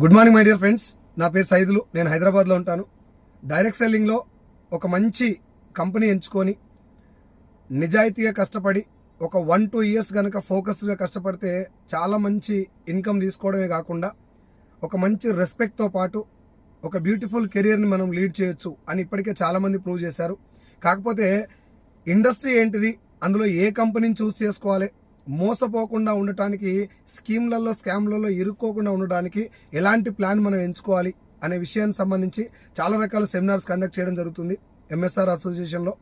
Good morning my dear friends. నా పేరు సైదులు. నేను హైదరాబాద్లో ఉంటాను. డైరెక్ట్ సెల్లింగ్లో ఒక మంచి కంపెనీ ఎంచుకొని నిజాయితీగా కష్టపడి ఒక 1-2 ఇయర్స్ కనుక ఫోకస్డ్గా కష్టపడితే చాలా మంచి ఇన్కమ్ తీసుకోవడమే కాకుండా ఒక మంచి రెస్పెక్ట్తో పాటు ఒక బ్యూటిఫుల్ కెరియర్ని మనం లీడ్ చేయొచ్చు అని ఇప్పటికే చాలామంది ప్రూవ్ చేశారు. కాకపోతే ఇండస్ట్రీ ఏంటిది, అందులో ఏ కంపెనీని చూస్ చేసుకోవాలి, మోసపోకుండా ఉండటానికి, స్కామ్లలో ఇరుక్కోకుండా ఉండడానికి ఎలాంటి ప్లాన్ మనం ఎంచుకోవాలి అనే విషయానికి సంబంధించి చాలా రకాల సెమినార్స్ కండక్ట్ చేయడం జరుగుతుంది ఎంఎస్ఆర్ అసోసియేషన్లో.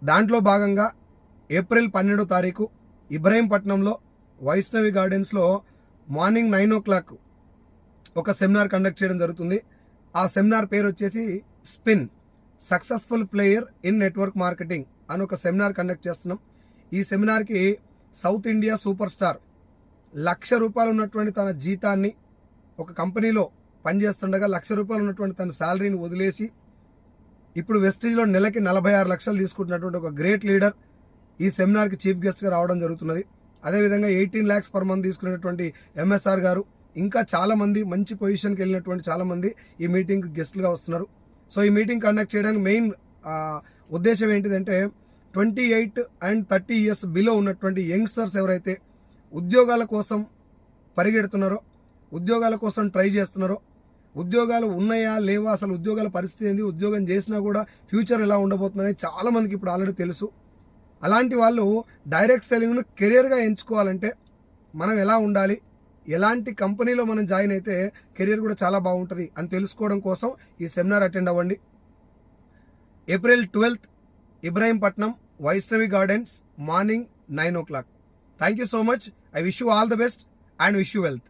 దాంట్లో భాగంగా ఏప్రిల్ 12వ తారీఖు ఇబ్రహీంపట్నంలో వైష్ణవి గార్డెన్స్లో మార్నింగ్ 9 o'clock ఒక సెమినార్ కండక్ట్ చేయడం జరుగుతుంది. ఆ సెమినార్ పేరు వచ్చేసి spin successful player in network marketing అని ఒక సెమినార్ కండక్ట్ చేస్తున్నాం. ఈ సెమినార్కి సౌత్ ఇండియా సూపర్ స్టార్ ₹1,00,000 ఉన్నటువంటి తన జీతాన్ని ఒక కంపెనీలో పనిచేస్తుండగా ₹1,00,000 ఉన్నటువంటి తన శాలరీని వదిలేసి ఇప్పుడు వెస్టీజ్లో నెలకి 46 లక్షలు తీసుకుంటున్నటువంటి ఒక గ్రేట్ లీడర్ ఈ సెమినార్కి చీఫ్ గెస్ట్గా రావడం జరుగుతున్నది. అదేవిధంగా 18 lakhs per month తీసుకునేటువంటి ఎంఎస్ఆర్ గారు, ఇంకా చాలామంది మంచి పొజిషన్కి వెళ్ళినటువంటి చాలామంది ఈ మీటింగ్కి గెస్ట్లుగా వస్తున్నారు. సో ఈ మీటింగ్ కండక్ట్ చేయడానికి మెయిన్ ఉద్దేశం ఏంటిదంటే 28 and 30 years బిలో ఉన్నటువంటి యంగ్స్టర్స్ ఎవరైతే ఉద్యోగాల కోసం పరిగెడుతున్నారో, ఉద్యోగాల కోసం ట్రై చేస్తున్నారో, ఉద్యోగాలు ఉన్నాయా లేవా, అసలు ఉద్యోగాల పరిస్థితి ఏంది, ఉద్యోగం చేసినా కూడా ఫ్యూచర్ ఎలా ఉండబోతుందని చాలామందికి ఇప్పుడు ఆల్రెడీ తెలుసు. అలాంటి వాళ్ళు డైరెక్ట్ సెల్లింగ్ను కెరియర్గా ఎంచుకోవాలంటే మనం ఎలా ఉండాలి, ఎలాంటి కంపెనీలో మనం జాయిన్ అయితే కెరియర్ కూడా చాలా బాగుంటుంది అని తెలుసుకోవడం కోసం ఈ సెమినార్ అటెండ్ అవ్వండి. April 12th Ibrahimpatnam Vaishnavi gardens morning 9 o'clock. Thank you so much. I wish you all the best and wish you wealth.